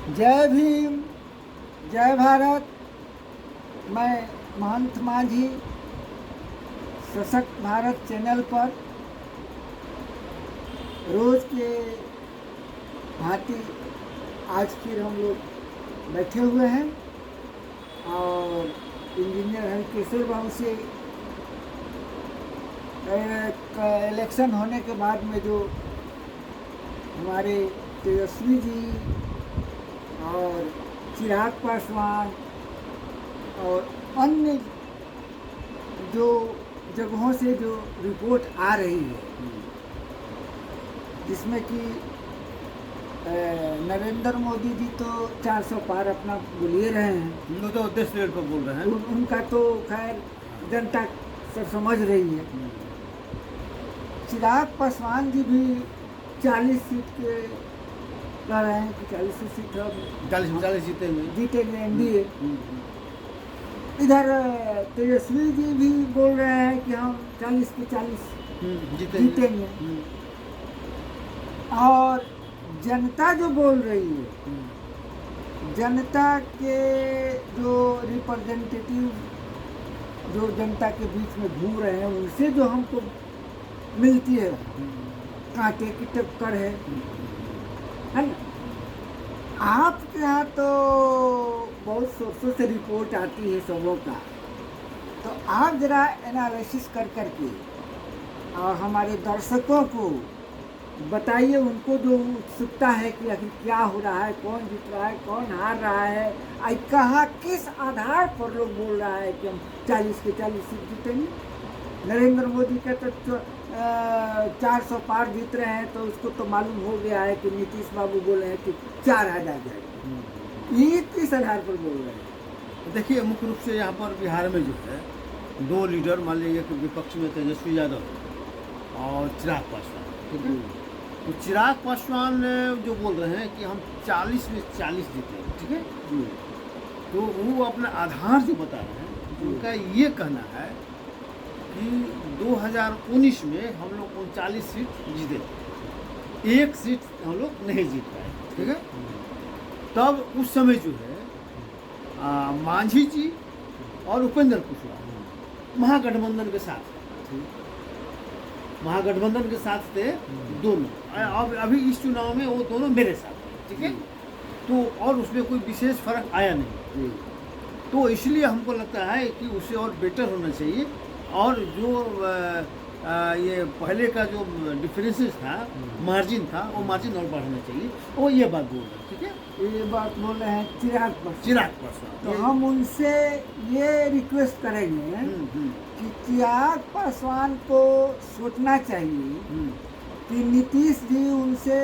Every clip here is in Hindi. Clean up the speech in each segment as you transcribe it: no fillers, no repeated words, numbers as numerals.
जय भीम, जय भारत। मैं महंत माझी सशक्त भारत चैनल पर रोज़ के भांति आज फिर हम लोग बैठे हुए हैं और इंजीनियर हरकिशोर बाबू से इलेक्शन होने के बाद में जो हमारे तेजस्वी जी और चिराग पासवान और अन्य जो जगहों से जो रिपोर्ट आ रही है, जिसमें कि नरेंद्र मोदी जी तो 400 पार अपना बोलिए रहे हैं, वो तो देश लेवल पर बोल रहे हैं। उनका तो खैर जनता सब समझ रही है। चिराग पासवान जी भी 40 सीट के कह रहे हैं कि 40 सीट अब 40 जीतेंगे एनडीए। इधर तेजस्वी जी भी बोल रहे हैं कि हम 40 के 40 जीतेंगे। और जनता जो बोल रही है, जनता के जो रिप्रेजेंटेटिव जो जनता के बीच में घूम रहे हैं, उनसे जो हमको मिलती है कांटे की टक्कर है ना। आपके यहाँ तो बहुत सोर्सों से रिपोर्ट आती है सबों का, तो आप जरा एनालिसिस कर करके और हमारे दर्शकों को बताइए, उनको जो उत्सुकता है कि आखिर क्या हो रहा है, कौन जीत रहा है, कौन हार रहा है, कहाँ किस आधार पर लोग बोल रहा है कि हम 40 के 40 सीट जीतेंगे। नरेंद्र मोदी का तो 400 पार जीत रहे हैं, तो उसको तो मालूम हो गया है कि नीतीश बाबू बोले हैं कि 4000 जाएगा। ये किस आधार पर बोल रहे हैं? देखिए, मुख्य रूप से यहाँ पर बिहार में जो है दो लीडर, मान लीजिए कि विपक्ष में तेजस्वी यादव और चिराग पासवान, ठीक है। तो चिराग पासवान जो बोल रहे हैं कि हम 40 में 40 जीतेंगे, ठीक है। तो वो अपना आधार जो बता रहे हैं, उनका ये कहना है कि 2019 में हम लोग 39 सीट जीते, एक सीट हम लोग नहीं जीत पाए, ठीक है। तब उस समय जो है मांझी जी और उपेंद्र कुशवाहा महागठबंधन के साथ थे दोनों। अब अभी इस चुनाव में वो दोनों मेरे साथ हैं, ठीक है। तो और उसमें कोई विशेष फर्क आया नहीं, तो इसलिए हमको लगता है कि उसे और बेटर होना चाहिए। और जो ये पहले का जो डिफरेंसेस था, मार्जिन था, वो मार्जिन और बढ़ाना चाहिए। वो ये बात बोल रहे हैं, ठीक है। ये बात बोल रहे हैं चिराग पासवान। तो हम उनसे ये रिक्वेस्ट करेंगे कि चिराग पासवान को सोचना चाहिए कि नीतीश जी उनसे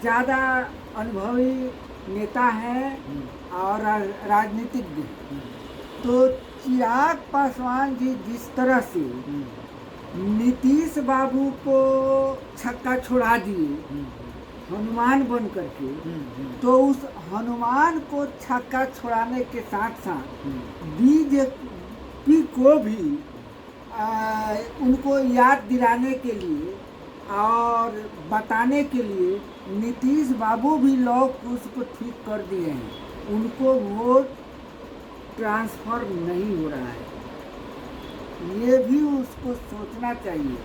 ज़्यादा अनुभवी नेता हैं और राजनीतिज्ञ। तो चिराग पासवान जी जिस तरह से नीतीश बाबू को छक्का छोड़ा दिए हनुमान बन करके, तो उस हनुमान को छक्का छोड़ाने के साथ साथ बीजेपी को भी उनको याद दिलाने के लिए और बताने के लिए नीतीश बाबू भी लोग उसको ठीक कर दिए हैं। उनको वोट ट्रांसफ़र नहीं हो रहा है। ये भी उसको सोचना चाहिए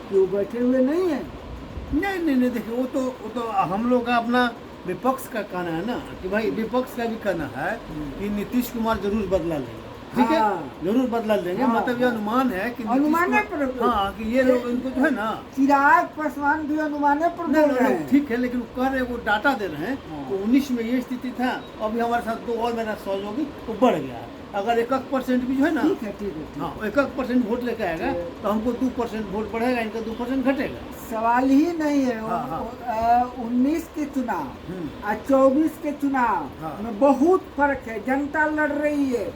कि वो बैठे हुए नहीं हैं। नहीं, देखिए, वो तो हम लोग का अपना विपक्ष का कहना है ना, कि भाई विपक्ष का भी कहना है कि नीतीश कुमार जरूर बदला लेंगे, ठीक है। जरूर बदला लेंगे। मतलब ये अनुमान है कि अनुमाने पर, हाँ, कि ये लोग इनको जो है ना, चिराग पासवान भी अनुमाने पर बोल रहे हैं, ठीक है। लेकिन वो कह रहे हैं, वो डाटा दे रहे हैं। तो 19 में ये स्थिति था, अभी हमारे साथ 2 और मेरा सहयोगी तो बढ़ गया है। अगर 1% भी जो है ना, ठीक है, हाँ, 1% वोट लेके आएगा तो हमको 2% वोट बढ़ेगा, इनका 2% घटेगा। सवाल ही नहीं है। 19 के चुनाव और 24 के चुनाव में बहुत फर्क है। जनता लड़ रही है।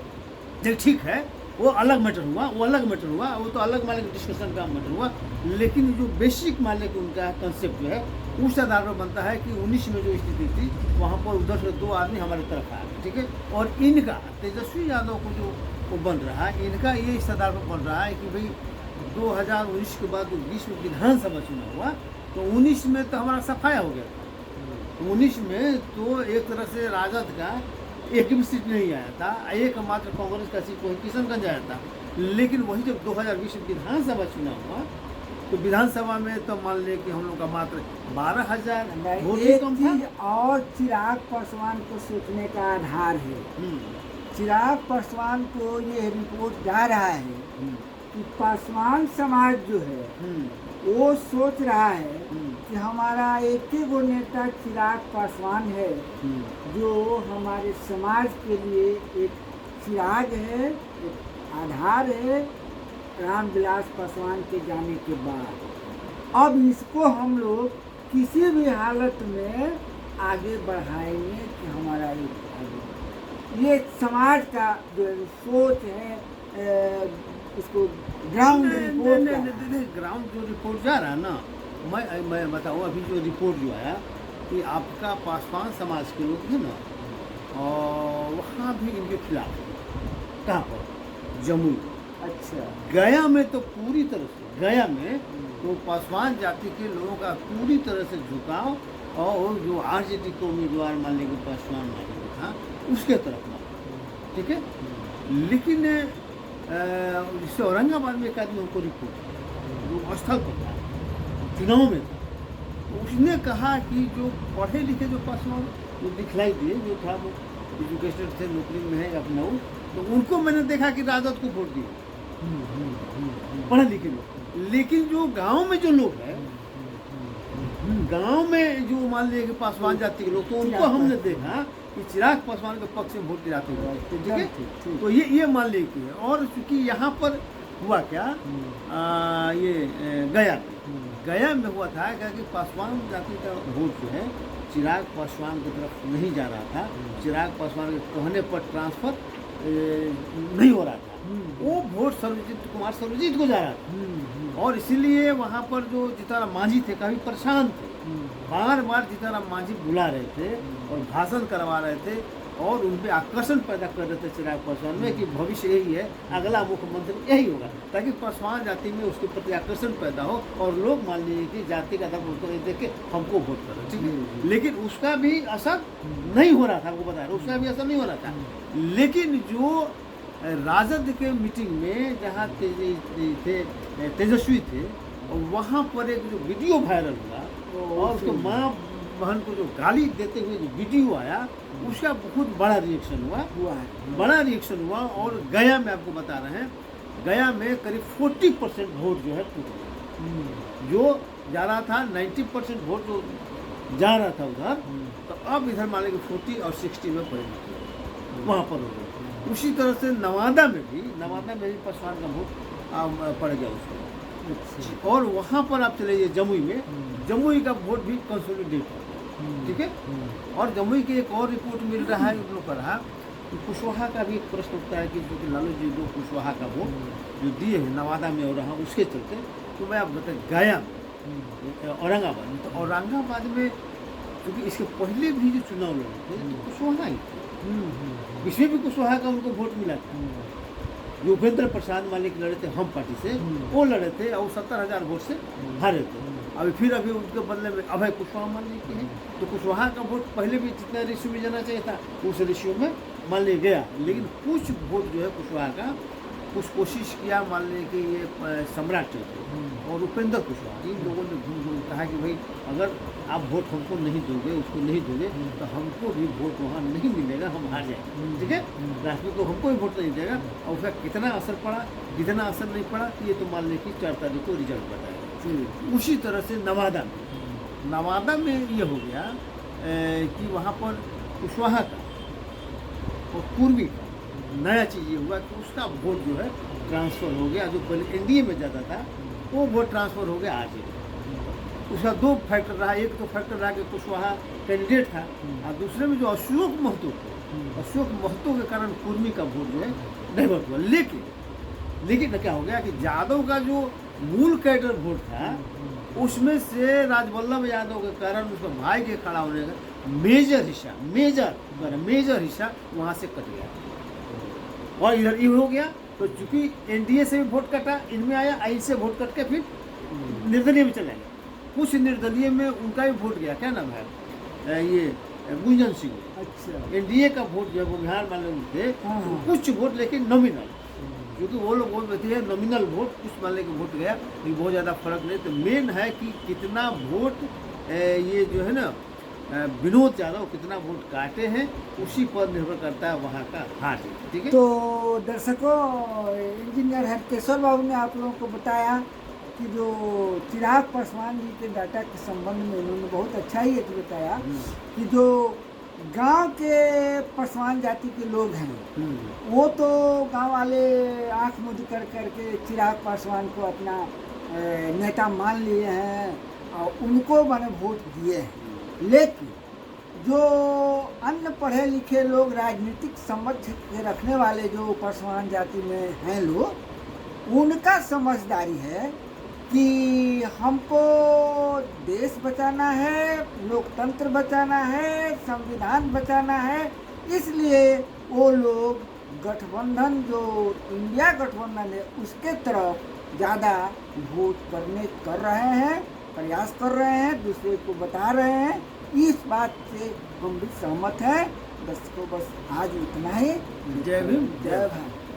ठीक है, वो अलग मैटर हुआ, वो तो अलग मालिक डिस्कशन का मैटर हुआ। लेकिन जो बेसिक मालिक उनका कंसेप्ट जो है, उस आधार पर बनता है कि 19 में जो स्थिति थी, वहाँ पर उधर से 2 आदमी हमारी तरफ आए, ठीक है। और इनका तेजस्वी यादव को जो वो बन रहा है, इनका ये इस आधार पर बन रहा है कि भाई 2019 के बाद जो 20 में विधानसभा चुनाव हुआ, तो 19 में तो हमारा सफाया हो गया था, 19 में तो एक तरह से राजद का एक भी सीट नहीं आया था, एकमात्र कांग्रेस का सीट वही किशनगंज आया था। लेकिन वही जब 2020 में विधानसभा चुनाव हुआ तो विधानसभा में तो मान ले कि हम लोग का मात्र 12,000 वोट ही एक कम था। चीज और चिराग पासवान को सोचने का आधार है। हम्म, चिराग पासवान को ये रिपोर्ट जा रहा है हम्म, कि पासवान समाज जो है हम्म, वो सोच रहा है हम्म, कि हमारा एक ही वो नेता चिराग पासवान है हम्म, जो हमारे समाज के लिए एक चिराग है, एक आधार है रामविलास पासवान के जाने के बाद। अब इसको हम लोग किसी भी हालत में आगे बढ़ाएंगे कि हमारा एक आगे ये समाज का जो सोच है इसको ग्राउंड रिपोर्ट का। ग्राउंड जो रिपोर्ट जा रहा है ना, मैं बताऊँ अभी जो रिपोर्ट जो आया कि आपका पासवान समाज के लोग हैं ना, और वहाँ भी इनके खिलाफ है। कहाँ पर? जमुई। अच्छा। गया में तो पूरी तरह से, गया में तो पासवान जाति के लोगों का पूरी तरह से झुकाव, और जो आरजेडी को उम्मीदवार मान लेंगे पासवान मान था उसके तरफ ना, ठीक है। लेकिन जैसे औरंगाबाद में एक आदमी हमको रिपोर्ट जो स्थल पर था, चुनाव में था, तो उसने कहा कि जो पढ़े लिखे जो पासवान जो दिखलाई दिए, जो था वो एजुकेटेड थे, नौकरी में है अपना, तो उनको मैंने देखा कि राजद को वोट दिए पढ़े लिखे लोग। लेकिन जो गांव में जो लोग हैं, गांव में जो मान लिया कि पासवान जाति के लोग, तो उनको हमने देखा कि चिराग पासवान के पक्ष में वोट गिराते हुए, ठीक है। तो ये मान ली कि है। और चूंकि यहाँ पर हुआ क्या, ये गया में हुआ था क्या कि पासवान जाति का वोट जो है चिराग पासवान की तरफ नहीं जा रहा था, चिराग पासवान के कहने पर ट्रांसफर नहीं हो रहा था, वो वोट सर्वजीत को जा रहा था। और इसीलिए वहाँ पर जो जीताराम मांझी थे काफ़ी परेशान थे, बार बार जीताराम मांझी बुला रहे थे और भाषण करवा रहे थे, और उन पर आकर्षण पैदा कर रहे थे चिराग पासवान में कि भविष्य यही है, अगला मुख्यमंत्री यही होगा, ताकि पासवान जाति में उसके प्रति आकर्षण पैदा हो और लोग मान लीजिए कि जाति का आधार पर देख के हमको वोट करो, ठीक है। लेकिन उसका भी असर नहीं हो रहा था, वो बता रहे, उसका भी असर नहीं हो रहा था। लेकिन जो राजद के मीटिंग में जहाँ तेजस्वी थे, वहाँ पर एक जो वीडियो वायरल हुआ और उसको माँ बहन को जो गाली देते हुए जो वीडियो आया, उसका बहुत बड़ा रिएक्शन बड़ा रिएक्शन हुआ। और गया में आपको बता रहे हैं, गया में करीब 40% वोट जो है टूट गया। जो जा रहा था 90% वोट जो जा रहा था उधर, तो अब इधर मान लीजिए 40 और 60 में परिणत वहाँ पर हो गया। उसी तरह से नवादा में भी पासवान का वोट पड़ गया उसको। और वहाँ पर आप चले जाइए जमुई में, जमुई का वोट भी कंसोलिडेट हो गया, ठीक है। और जमुई की एक और रिपोर्ट मिल रहा है, उन लोग का रहा कि कुशवाहा का भी एक प्रश्न उठता है कि जो कि लालू जी जो कुशवाहा का वोट जो दिए हैं नवादा में और रहा उसके चलते, तो मैं आप बता गया औरंगाबाद में, तो औरंगाबाद में क्योंकि इसके पहले भी जो चुनाव लड़े थे तो कुशवाहा ही थे, इसमें भी कुशवाहा का उनको वोट मिला था। जो उपेंद्र प्रसाद मालिक लड़े थे हम पार्टी से, वो लड़े थे और 70,000 वोट से हारे थे। अभी उनके बदले में अभय कुशवाहा मान लीजिए है, तो कुशवाहा का वोट पहले भी जितना रेशियो में जाना चाहिए था उस रेशियो में मान लिया गया। लेकिन कुछ वोट जो है कुशवाहा का कुछ कोशिश किया, मान लें कि ये सम्राट चौधरी और उपेंद्र कुशवाहा, इन लोगों ने घूम कहा कि भाई अगर आप वोट हमको नहीं दोगे, उसको नहीं दोगे, तो हमको भी वोट वहाँ नहीं मिलेगा, हम हार जाएंगे, ठीक है। राष्ट्रपति को हमको भी वोट नहीं देगा। और उसका कितना असर पड़ा, कितना असर नहीं पड़ा, ये तो मान लें कि 4 तारीख को रिजल्ट बताएगा। उसी तरह से नवादा में ये हो गया कि वहाँ पर कुशवाहा का और पूर्वी का नया चीज़ ये हुआ कि उसका वोट जो है ट्रांसफ़र हो गया। जो पहले एनडीए में जाता था वो वोट ट्रांसफ़र हो गया आरजेडी। उसका 2 फैक्टर रहा, एक तो फैक्टर रहा कि कुशवाहा कैंडिडेट था, और दूसरे में जो अशोक महतो के कारण कुर्मी का वोट जो है डाइवर्ट हुआ। लेकिन क्या हो गया कि यादव का जो मूल कैडर वोट था उसमें से राजवल्लभ यादव के कारण उसका भाई के खड़ा होने का मेजर हिस्सा वहाँ से कट गया और इधर ये हो गया। तो चूंकि एनडीए से भी वोट कटा, इनमें आया, आई से वोट कट के फिर निर्दलीय में चला गया। कुछ निर्दलीय में उनका भी वोट गया, क्या नाम है, ये गुंजन सिंह, अच्छा। एनडीए का वोट जो है वो बिहार वाले में थे, हाँ, हाँ। कुछ वोट लेकिन नॉमिनल, क्योंकि वो लोग बोल रहे थे नॉमिनल वोट, कुछ मान के वोट गया, लेकिन बहुत ज़्यादा फर्क नहीं। तो मेन है कि कितना वोट ये जो है ना विनोद यादव कितना वोट काटे हैं, उसी पर निर्भर करता है वहाँ का हार जीत। ठीक है, तो दर्शकों, इंजीनियर हरकेश्वर बाबू ने आप लोगों को बताया कि जो चिराग पासवान जी के डाटा के संबंध में उन्होंने बहुत अच्छा ही एक बताया कि जो गांव के पासवान जाति के लोग हैं वो तो गांव वाले आंख मूंद कर करके चिराग पासवान को अपना नेता मान लिए हैं और उनको मैंने वोट दिए हैं। लेकिन जो अन्य पढ़े लिखे लोग, राजनीतिक समझ के रखने वाले जो पासवान जाति में हैं लोग, उनका समझदारी है कि हमको देश बचाना है, लोकतंत्र बचाना है, संविधान बचाना है, इसलिए वो लोग गठबंधन जो इंडिया गठबंधन है उसके तरफ ज़्यादा वोट कर रहे हैं, प्रयास कर रहे हैं, दूसरे को बता रहे हैं। इस बात से हम भी सहमत हैं। दर्शकों, बस आज इतना ही। जय भीम, जय भारत।